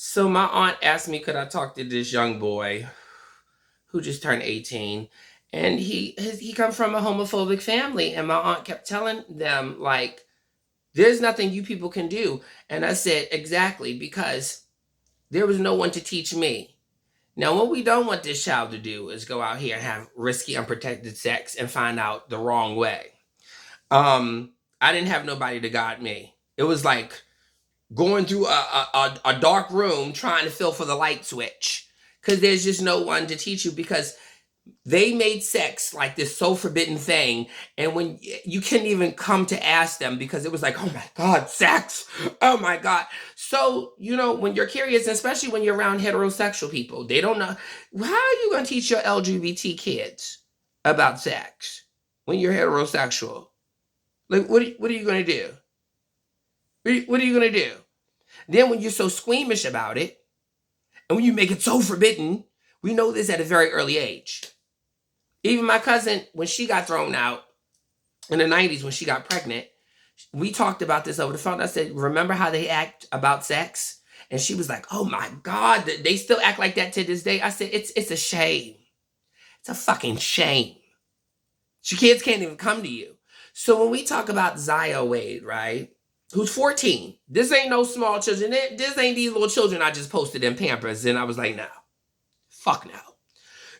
So my aunt asked me could I talk to this young boy who just turned 18, and he comes from a homophobic family, and my aunt kept telling them like there's nothing you people can do. And I said exactly, because there was no one to teach me. Now, what we don't want this child to do is go out here and have risky, unprotected sex and find out the wrong way. I didn't have nobody to guide me. It was like going through a dark room trying to feel for the light switch, because there's just no one to teach you, because they made sex like this so forbidden thing, and when you couldn't even come to ask them, because it was like, oh my god, sex, oh my god. So when you're curious, especially when you're around heterosexual people, they don't know. How are you going to teach your LGBT kids about sex when you're heterosexual? Like, what are you going to do? What are you going to do? Then when you're so squeamish about it, and when you make it so forbidden, we know this at a very early age. Even my cousin, when she got thrown out in the 90s, when she got pregnant, we talked about this over the phone. I said, remember how they act about sex? And she was like, oh my God, they still act like that to this day. I said, it's a shame. It's a fucking shame. Your kids can't even come to you. So when we talk about Zaya Wade, right, who's 14, this ain't no small children. This ain't these little children I just posted in Pampers. And I was like, no, fuck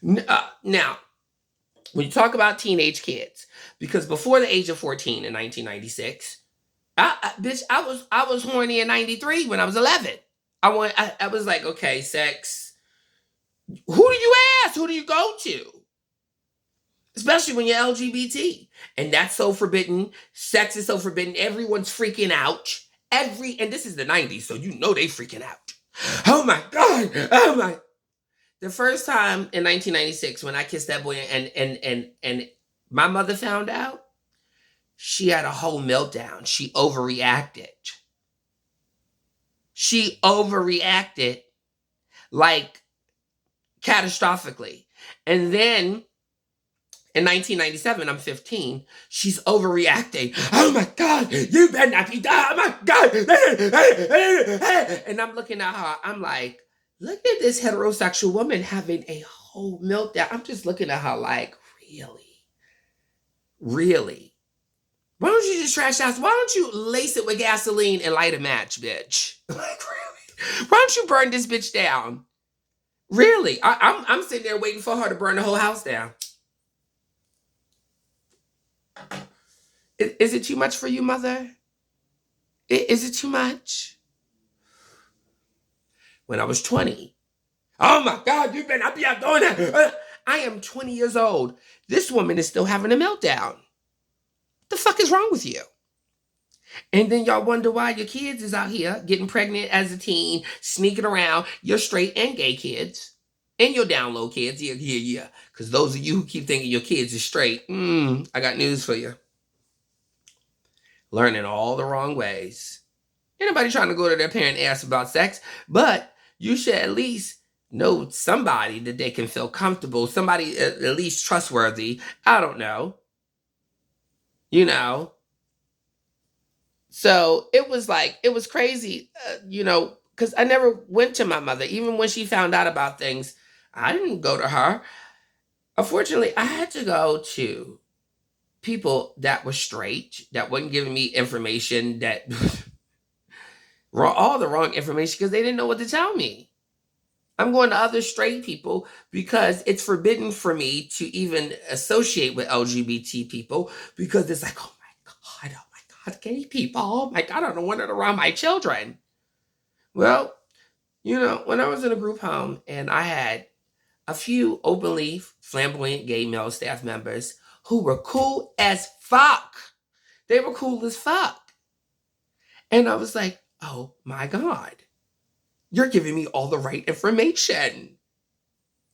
no. Now, when you talk about teenage kids, because before the age of 14 in 1996, I was horny in 93 when I was 11. I was like, okay, sex. Who do you ask? Who do you go to? Especially when you're LGBT. And that's so forbidden. Sex is so forbidden. Everyone's freaking out. And this is the 90s, so you know they freaking out. Oh my God. Oh my. The first time in 1996 when I kissed that boy and my mother found out, she had a whole meltdown. She overreacted. She overreacted like catastrophically. And then in 1997, I'm 15, she's overreacting. Oh my God, you better not be done. Oh my God. And I'm looking at her, I'm like, look at this heterosexual woman having a whole meltdown. I'm just looking at her like, really? Really? Why don't you just trash the house? Why don't you lace it with gasoline and light a match, bitch? Like, really? Why don't you burn this bitch down? Really? I'm sitting there waiting for her to burn the whole house down. Is it too much for you, mother? Is it too much? When I was 20, oh my God, you better not be out doing that. I am 20 years old. This woman is still having a meltdown. The fuck is wrong with you? And then y'all wonder why your kids is out here getting pregnant as a teen, sneaking around, your straight and gay kids, and your down low kids. Yeah. Because those of you who keep thinking your kids is straight, I got news for you. Learning all the wrong ways. Anybody trying to go to their parent and ask about sex, but you should at least know somebody that they can feel comfortable, somebody at least trustworthy. I don't know. So it was crazy, because I never went to my mother. Even when she found out about things, I didn't go to her. Unfortunately, I had to go to people that were straight, that wasn't giving me information, that all the wrong information, because they didn't know what to tell me. I'm going to other straight people because it's forbidden for me to even associate with LGBT people, because it's like, oh my God, gay people. Oh my God, I don't want it around my children. Well, when I was in a group home and I had a few openly flamboyant gay male staff members who were cool as fuck. They were cool as fuck. And I was like, oh my God, you're giving me all the right information.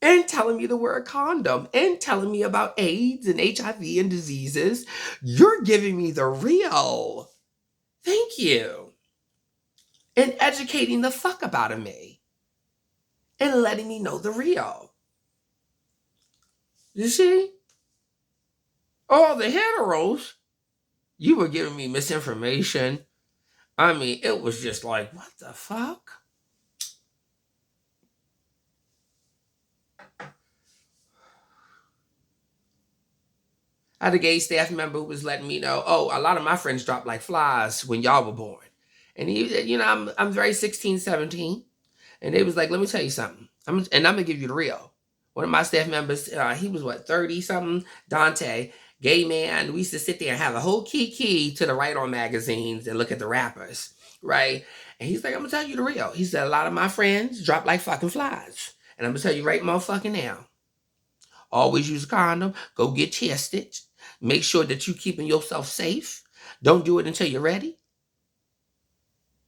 And telling me the word condom. And telling me about AIDS and HIV and diseases. You're giving me the real. Thank you. And educating the fuck about me. And letting me know the real. You see? All the heteros, you were giving me misinformation. I mean, it was just like, what the fuck? I had a gay staff member who was letting me know, oh, a lot of my friends dropped like flies when y'all were born. And he, I'm very 16, 17. And they was like, let me tell you something. I'm going to give you the real. One of my staff members, he was what, 30 something? Dante, gay man. We used to sit there and have a whole key to the Right On magazines and look at the rappers, right? And he's like, I'm going to tell you the real. He said, a lot of my friends drop like fucking flies. And I'm going to tell you right motherfucking now. Always use a condom. Go get tested. Make sure that you keeping yourself safe. Don't do it until you're ready.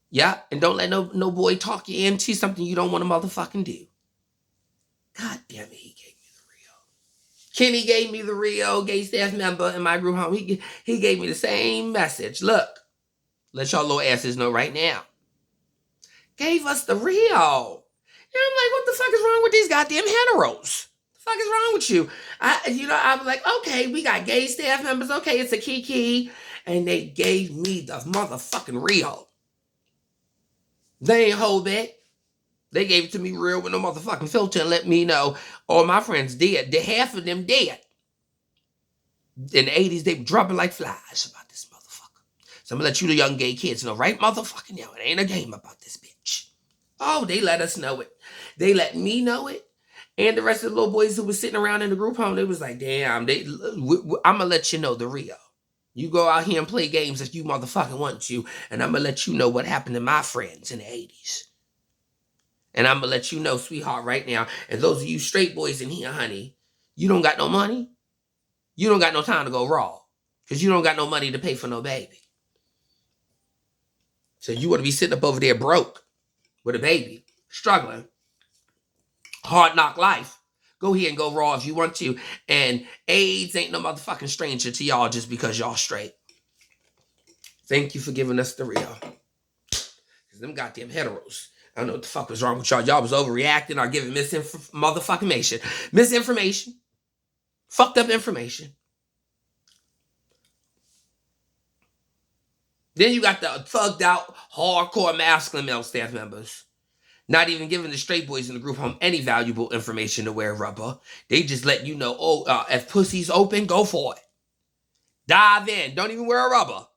Yeah, and don't let no boy talk you into something you don't want to motherfucking do. God damn it, he gave me the real. Kenny gave me the real, gay staff member in my group home. He gave me the same message. Look, let y'all little asses know right now. Gave us the real. And I'm like, what the fuck is wrong with these goddamn heteros? The fuck is wrong with you? I was like, okay, we got gay staff members. Okay, it's a Kiki. And they gave me the motherfucking real. They ain't hold back. They gave it to me real with no motherfucking filter and let me know all my friends dead. Half of them dead. In the 80s, they were dropping like flies about this motherfucker. So I'm gonna let you the young gay kids know right motherfucking now. It ain't a game about this bitch. Oh, they let us know it. They let me know it. And the rest of the little boys who was sitting around in the group home, they was like, damn, I'm gonna let you know the real. You go out here and play games if you motherfucking want to, and I'm gonna let you know what happened to my friends in the 80s. And I'm gonna let you know, sweetheart, right now. And those of you straight boys in here, honey, you don't got no money. You don't got no time to go raw. Because you don't got no money to pay for no baby. So you want to be sitting up over there broke with a baby, struggling, hard knock life. Go ahead and go raw if you want to. And AIDS ain't no motherfucking stranger to y'all just because y'all straight. Thank you for giving us the real. Because them goddamn heteros. I don't know what the fuck was wrong with y'all. Y'all was overreacting or giving misinformation. Misinformation. Fucked up information. Then you got the thugged out, hardcore masculine male staff members. Not even giving the straight boys in the group home any valuable information to wear rubber. They just let you know, if pussy's open, go for it. Dive in. Don't even wear a rubber.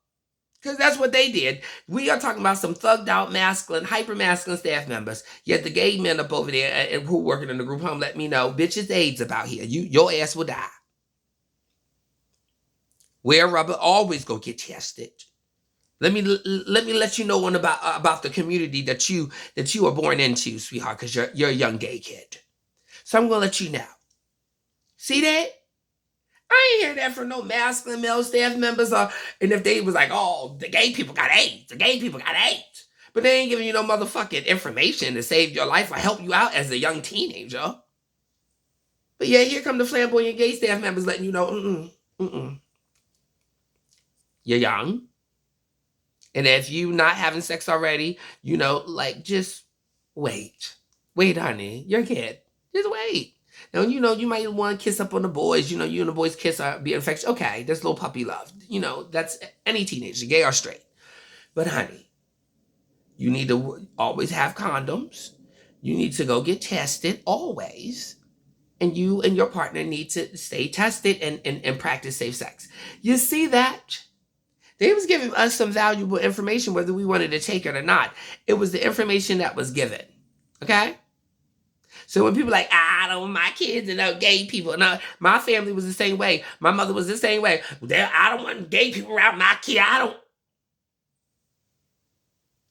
Because that's what they did. We are talking about some thugged out, masculine, hyper masculine staff members. Yet the gay men up over there who working in the group home let me know, bitch, it's AIDS about here. Your ass will die. Wear rubber. Always go get tested. Let me let you know one about the community that you are born into, sweetheart, because you're a young gay kid. So I'm gonna let you know. See that? I ain't hear that from no masculine male staff members, and if they was like, oh, the gay people got AIDS, the gay people got AIDS, but they ain't giving you no motherfucking information to save your life or help you out as a young teenager. But yeah, here come the flamboyant gay staff members letting you know, you're young. And if you not having sex already, just wait. Wait, honey. You're a kid. Just wait. Now, you might want to kiss up on the boys. You and the boys kiss be infectious. Okay, that's little puppy love. That's any teenager, gay or straight. But honey, you need to always have condoms. You need to go get tested always. And you and your partner need to stay tested and practice safe sex. You see that? They was giving us some valuable information, whether we wanted to take it or not. It was the information that was given. Okay? So when people are like, I don't want my kids to know gay people. No, my family was the same way. My mother was the same way. I don't want gay people around my kid.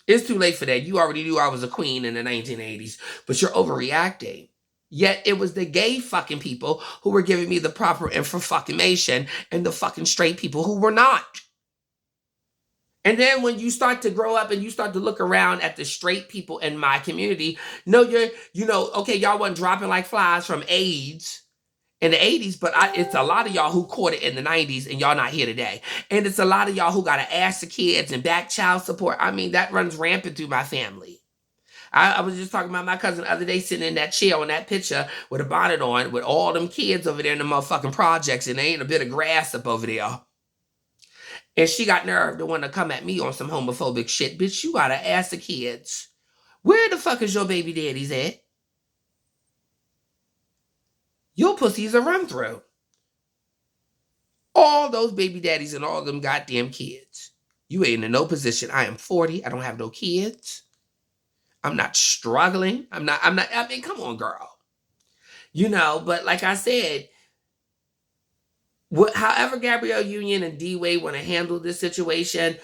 It's too late for that. You already knew I was a queen in the 1980s, but you're overreacting. Yet it was the gay fucking people who were giving me the proper information and the fucking straight people who were not. And then when you start to grow up and you start to look around at the straight people in my community, okay, y'all wasn't dropping like flies from AIDS in the 80s, but it's a lot of y'all who caught it in the 90s and y'all not here today. And it's a lot of y'all who got to ask the kids and back child support. I mean, that runs rampant through my family. I was just talking about my cousin the other day sitting in that chair on that picture with a bonnet on with all them kids over there in the motherfucking projects, and there ain't a bit of grass up over there. And she got nerve to want to come at me on some homophobic shit. Bitch, you gotta ask the kids, where the fuck is your baby daddies at? Your pussy's a run through. All those baby daddies and all them goddamn kids. You ain't in no position. I am 40. I don't have no kids. I'm not struggling. I mean, come on, girl. But like I said, however Gabrielle Union and D Wade want to handle this situation,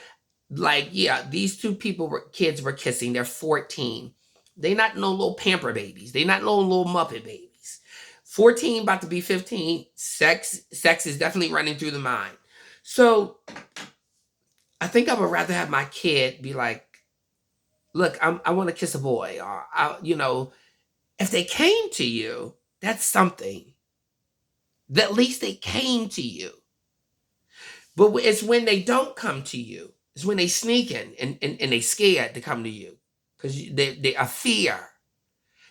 like, yeah, these two kids were kissing. They're 14. They not no little pamper babies. They not no little Muppet babies. 14, about to be 15. Sex is definitely running through the mind. So I think I would rather have my kid be like, look, I want to kiss a boy. Or, if they came to you, that's something. At least they came to you. But it's when they don't come to you. It's when they sneak in and they scared to come to you. Because they are fear.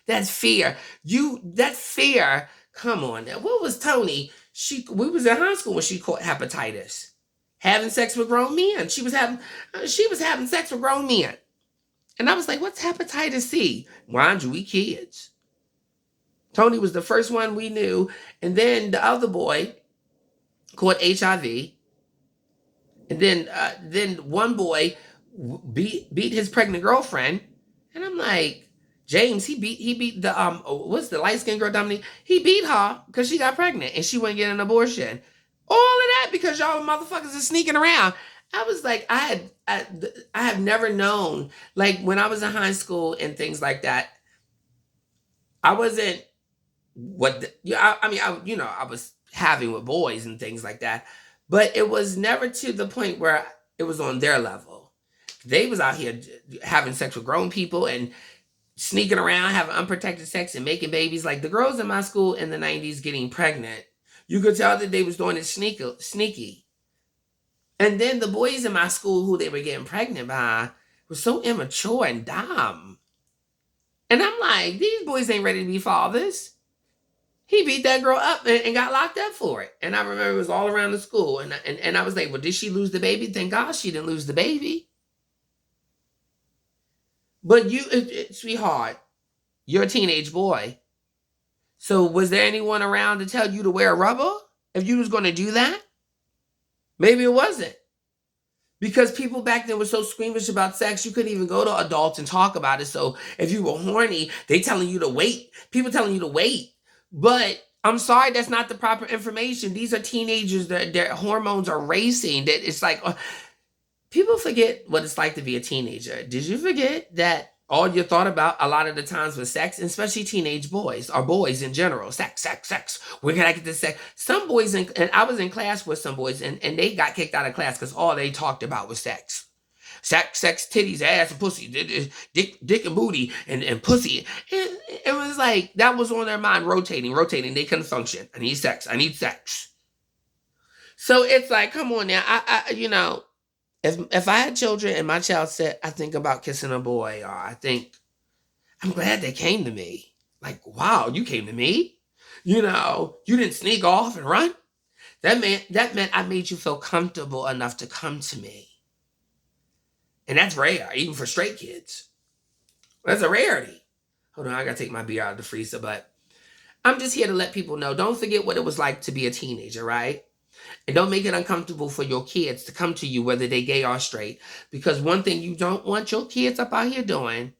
That's fear. That fear, come on now. What was Tony? We was in high school when she caught hepatitis. Having sex with grown men. She was having sex with grown men. And I was like, what's hepatitis C? Mind you, we kids. Tony was the first one we knew. And then the other boy caught HIV. And then one boy beat his pregnant girlfriend. And I'm like, James, he beat the what's the light-skinned girl, Dominique? He beat her because she got pregnant and she wouldn't get an abortion. All of that because y'all motherfuckers are sneaking around. I was like, I have never known, like when I was in high school and things like that, I wasn't I was having with boys and things like that, but it was never to the point where it was on their level. They was out here having sex with grown people and sneaking around, having unprotected sex and making babies. Like the girls in my school in the 90s getting pregnant, you could tell that they was doing it sneaky. And then the boys in my school who they were getting pregnant by were so immature and dumb. And I'm like, these boys ain't ready to be fathers. He beat that girl up and got locked up for it. And I remember it was all around the school. And I was like, well, did she lose the baby? Thank God she didn't lose the baby. But sweetheart, you're a teenage boy. So was there anyone around to tell you to wear a rubber if you was going to do that? Maybe it wasn't. Because people back then were so squeamish about sex, you couldn't even go to adults and talk about it. So if you were horny, they telling you to wait. People telling you to wait. But I'm sorry, that's not the proper information. These are teenagers. Their hormones are racing. That it's like, people forget what it's like to be a teenager. Did you forget that all you thought about a lot of the times was sex, and especially teenage boys or boys in general? Sex. Where can I get this sex? Some boys, and I was in class with some boys, and they got kicked out of class because all they talked about was sex. Sex, titties, ass, and pussy, dick and booty, and pussy. And it was like, that was on their mind, rotating. They couldn't function. I need sex. So it's like, come on now. If I had children and my child said, I think about kissing a boy, or I'm glad they came to me. Like, wow, you came to me? You didn't sneak off and run? That meant I made you feel comfortable enough to come to me. And that's rare, even for straight kids. That's a rarity. Hold on, I gotta take my beer out of the freezer, but I'm just here to let people know, don't forget what it was like to be a teenager, right? And don't make it uncomfortable for your kids to come to you, whether they gay or straight. Because one thing you don't want your kids up out here doing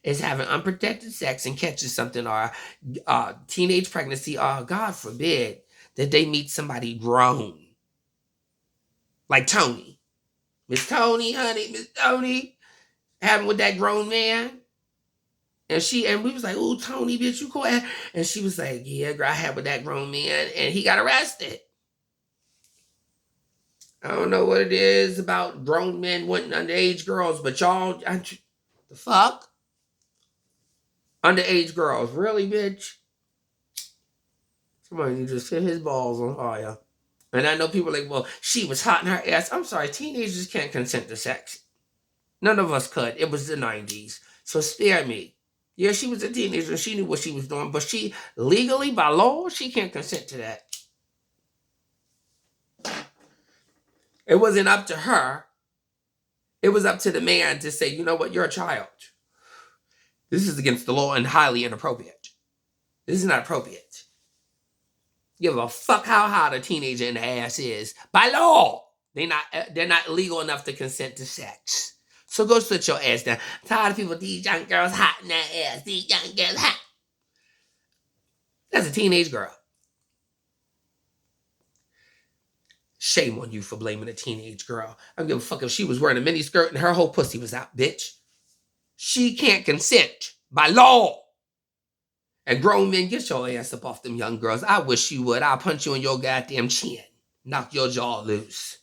is having unprotected sex and catching something, or teenage pregnancy, or God forbid that they meet somebody grown. Like Tony. Miss Tony, having with that grown man. And we was like, oh, Tony, bitch, you cool. And she was like, yeah, girl, I had with that grown man, and he got arrested. I don't know what it is about grown men wanting underage girls, but y'all, the fuck? Underage girls, really, bitch? Somebody just hit his balls on fire. And I know people are like, well, she was hot in her ass. I'm sorry, teenagers can't consent to sex. None of us could. It was the 90s. So spare me. Yeah, she was a teenager. She knew what she was doing. But she, legally, by law, she can't consent to that. It wasn't up to her. It was up to the man to say, you know what, you're a child. This is against the law and highly inappropriate. This is not appropriate. Give a fuck how hot a teenager in the ass is. By law, they're not legal enough to consent to sex. So go sit your ass down. I'm tired of people, these young girls hot in that ass. These young girls hot. That's a teenage girl. Shame on you for blaming a teenage girl. I don't give a fuck if she was wearing a mini skirt and her whole pussy was out, bitch. She can't consent by law. And grown men, get your ass up off them young girls. I wish you would. I'll punch you in your goddamn chin. Knock your jaw loose.